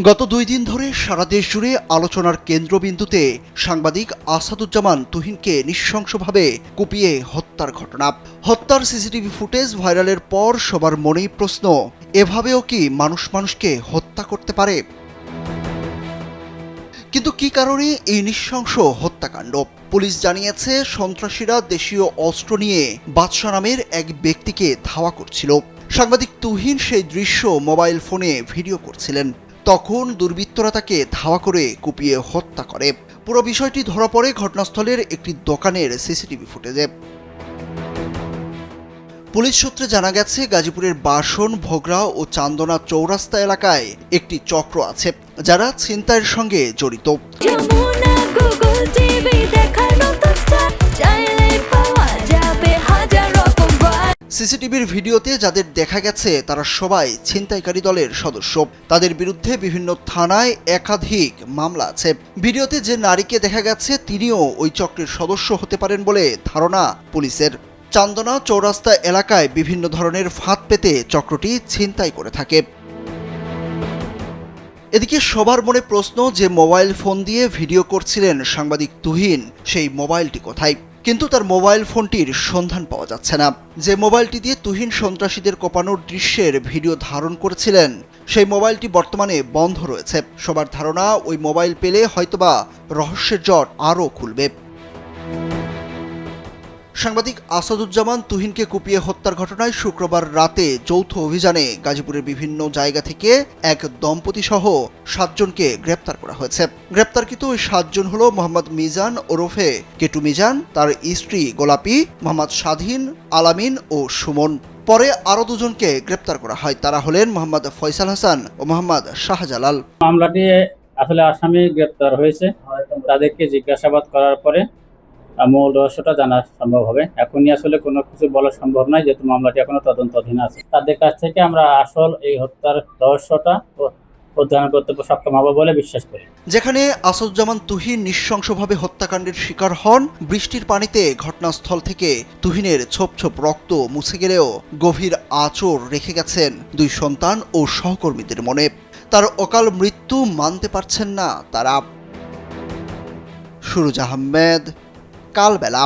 গত 2 দিন ধরে সারা দেশ জুড়ে আলোচনার কেন্দ্রবিন্দুতে সাংবাদিক আসাদুজ্জামান তুহিনকে নৃশংসভাবে কুপিয়ে হত্যার ঘটনা। হত্যার সিসিটিভি ফুটেজ ভাইরালের পর সবার মনেই প্রশ্ন, এভাবেও কি মানুষ মানুষকে হত্যা করতে পারে? কিন্তু কি কারণে এই নৃশংস হত্যাকাণ্ড? পুলিশ জানিয়েছে, সন্ত্রাসীরা দেশীয় অস্ত্র নিয়ে বাদশা নামের এক ব্যক্তিকে ধাওয়া করছিল। সাংবাদিক তুহিন সেই দৃশ্য মোবাইল ফোনে ভিডিও করছিলেন। তখন দুর্বৃত্তরা তাকে ধাওয়া করে কুপিয়ে হত্যা করে। পুরো বিষয়টি ধরা পড়ে ঘটনাস্থলের একটি দোকানের সিসিটিভি ফুটেজে। পুলিশ সূত্রে জানা গেছে, গাজীপুরের বাসন, ভোগড়া ও চান্দনা চৌরাস্তা এলাকায় একটি চক্র আছে যারা ছিনতাইয়ের সঙ্গে জড়িত। সিসিটিভির ভিডিওতে যাদের দেখা গেছে তারা সবাই ছিনতাইকারী দলের সদস্য। তাদের বিরুদ্ধে বিভিন্ন থানায় একাধিক মামলা আছে। ভিডিওতে যে নারীকে দেখা গেছে তিনিও ওই চক্রের সদস্য হতে পারেন বলে ধারণা পুলিশের। চান্দনা চৌরাস্তা এলাকায় বিভিন্ন ধরনের ফাঁদ পেতে চক্রটি ছিনতাই করে থাকে। এদিকে সবার মনে প্রশ্ন, যে মোবাইল ফোন দিয়ে ভিডিও করছিলেন সাংবাদিক তুহিন, সেই মোবাইলটি কোথায়? কিন্তু তার মোবাইল ফোনটির সন্ধান পাওয়া যাচ্ছে না। যে মোবাইলটি দিয়ে তুহিন সন্ত্রাসীদের কোপানোর দৃশ্যের ভিডিও ধারণ করেছিলেন, সেই মোবাইলটি বর্তমানে বন্ধ রয়েছে। সবার ধারণা, ওই মোবাইল পেলে হয়তোবা রহস্যের জট আরও খুলবে। সাংবাদিক আসাদুজ্জামান তুহিনকে কুপিয়ে হত্যার ঘটনায় শুক্রবার রাতে যৌথ অভিযানে গাজীপুরের বিভিন্ন জায়গা থেকে এক দম্পতি সহ 7 জনকে গ্রেপ্তার করা হয়েছে। গ্রেপ্তারকৃত ওই 7 জন হলো মোহাম্মদ মিজান ওরফে কেটু মিজান, তার স্ত্রী গোলাপি, মোহাম্মদ স্বাধীন, আলামিন ও সুমন। পরে আরও 2 জনকে গ্রেপ্তার করা হয়। তারা হলেন মোহাম্মদ ফয়সাল হাসান ও মোহাম্মদ শাহজালাল। মামলাটি আসলে আসামি গ্রেপ্তার হয়েছে, তাদেরকে জিজ্ঞাসাবাদ করার পরে মূল রহস্যটা জানা সম্ভব হবে। এখনই আসলে কোনো কিছু বলা সম্ভব নয়, যেহেতু মামলাটি এখনো তদন্তাধীন আছে। তাদের কাছ থেকে আমরা আসল এই হত্যার রহস্যটা উদ্ধার করতে সক্ষম হব বলে বিশ্বাস করি। যেখানে আসাদুজ্জামান তুহিন নৃশংসভাবে হত্যাকাণ্ডের শিকার হন, বৃষ্টির পানিতে ঘটনাস্থল থেকে তুহিনের ছোপ ছোপ রক্ত মুছে গেলেও গভীর আঁচড় রেখে গেছেন 2 সন্তান ও সহকর্মীদের মনে। তার অকাল মৃত্যু মানতে পারছেন না তারা। সুরুজ আহমেদ, কালবেলা।